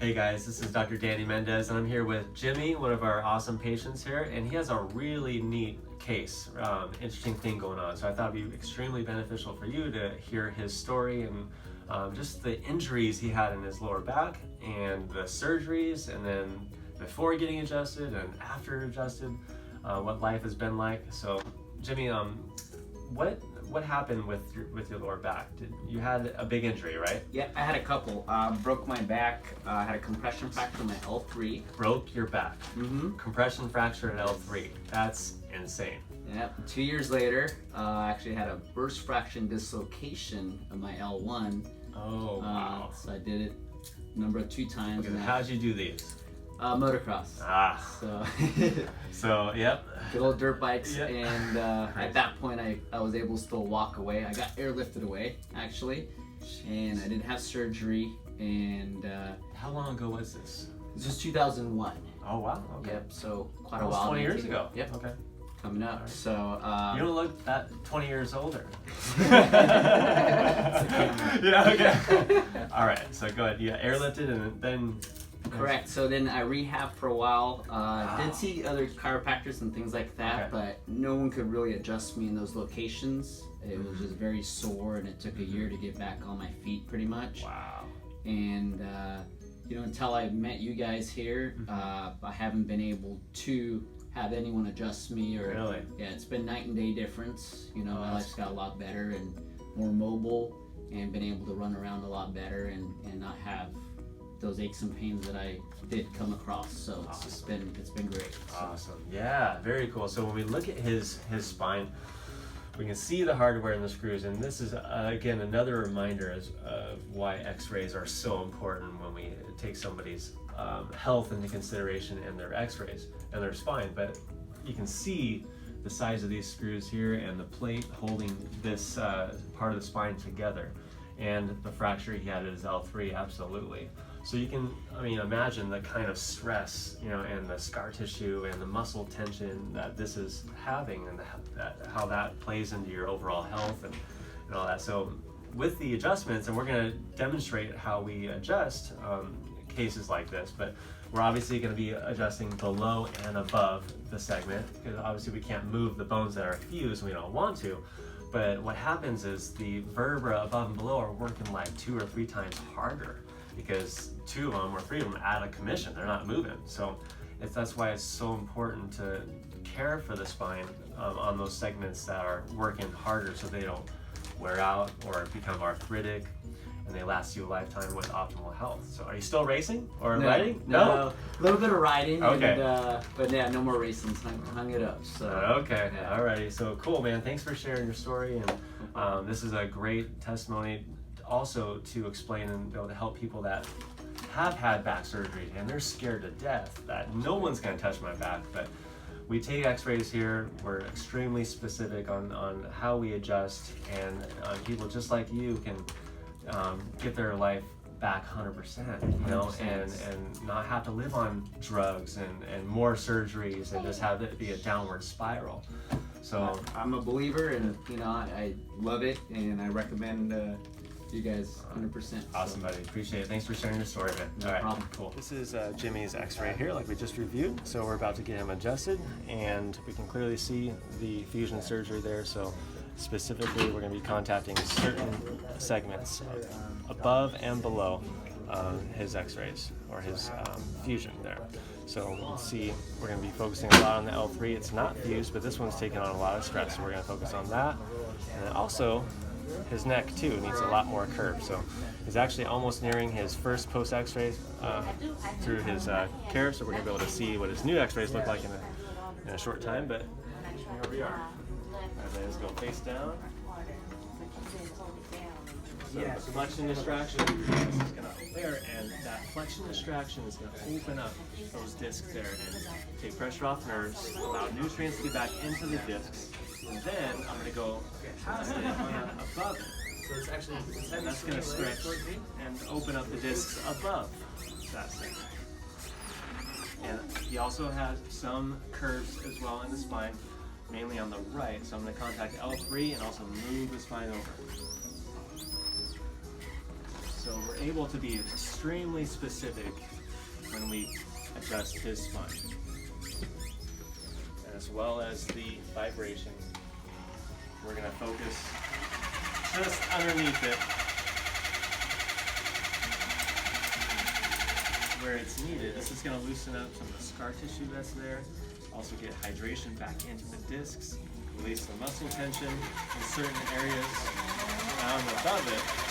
Hey guys, this is Dr. Danny Mendez, and I'm here with Jimmy, one of our awesome patients here, and he has a really neat case, interesting thing going on. So I thought it'd be extremely beneficial for you to hear his story and just the injuries he had in his lower back and the surgeries, and then before getting adjusted and after adjusted, what life has been like. So Jimmy, what happened with your lower back? You had a big injury, right? Yeah, I had a couple. Broke my back. I had a compression fracture in my L3. Broke your back. Mm-hmm. Compression fracture at L3. That's insane. Yep. 2 years later, I actually had a burst fraction dislocation of my L1. Oh, wow. So I did it number 2 times. Okay, how'd you do these? Motocross. Ah. So, so yep. good old dirt bikes. Yep. And at that point, I was able to still walk away. I got airlifted away, actually. And I didn't have surgery. And how long ago was this? this was 2001. Oh, wow. Okay. Yep, so quite a Almost while. 20 years ago. Yep. Okay. Coming up. Right. So you don't look that 20 years older. Yeah. Yeah, okay. All right, so go ahead. Yeah, airlifted and then... Correct. So then I rehabbed for a while. Did see other chiropractors and things like that, Okay. but no one could really adjust me in those locations. It was just very sore, and it took a year to get back on my feet, pretty much. Wow. And until I met you guys here, I haven't been able to have anyone adjust me. Or Really? Yeah, it's been night and day difference. My life's got a lot better and more mobile, and been able to run around a lot better and not have those aches and pains that I did come across. So it's just been great. So. Awesome. Yeah, very cool. So when we look at his spine, we can see the hardware and the screws, and this is again another reminder of why x-rays are so important when we take somebody's health into consideration in their x-rays and their spine. But you can see the size of these screws here and the plate holding this part of the spine together, and the fracture he had at his L3, absolutely. So you can, imagine the kind of stress, and the scar tissue and the muscle tension that this is having, and how that plays into your overall health and all that. So with the adjustments, and we're going to demonstrate how we adjust cases like this, but we're obviously going to be adjusting below and above the segment, because obviously we can't move the bones that are fused, and we don't want to. But what happens is the vertebra above and below are working like 2 or 3 times harder, because 2 of them or 3 of them out of commission, they're not moving. So that's why it's so important to care for the spine on those segments that are working harder, so they don't wear out or become arthritic, and they last you a lifetime with optimal health. So are you still racing or riding? No, a little bit of riding. Okay. But yeah, no more racing. Hung it up. So okay. Yeah. Alrighty. So cool, man. Thanks for sharing your story, and this is a great testimony also to explain and be able to help people that have had back surgery and they're scared to death that no one's going to touch my back. But we take x-rays here. We're extremely specific on how we adjust, and people just like you can get their life back 100%, and not have to live on drugs and more surgeries and just have it be a downward spiral. So I'm a believer, and I love it, and I recommend you guys 100%. Awesome, buddy. Appreciate it. Thanks for sharing your story, man. No problem. Cool. This is Jimmy's x-ray here, like we just reviewed. So we're about to get him adjusted, and we can clearly see the fusion surgery there. So specifically, we're going to be contacting certain segments above and below his x-rays, or his fusion there. So we'll see, we're going to be focusing a lot on the L3. It's not fused, but this one's taking on a lot of stress, so we're going to focus on that. And then also, his neck too needs a lot more curve. So he's actually almost nearing his first post x-ray through his care, so we're going to be able to see what his new x-rays look like in a short time. But here we are. Let's go face down. So the flexion distraction is going to flare, and that flexion distraction is going to open up those discs there and take pressure off nerves, allow nutrients to get back into the discs, and then I'm going to go past it and above it. So it's actually, and that's going to stretch and open up the discs above that segment. And he also has some curves as well in the spine, mainly on the right. So I'm going to contact L3 and also move the spine over. So we're able to be extremely specific when we adjust his spine, as well as the vibration. We're going to focus just underneath it where it's needed. This is going to loosen up some of the scar tissue that's there. Also get hydration back into the discs, release the muscle tension in certain areas. Now above it,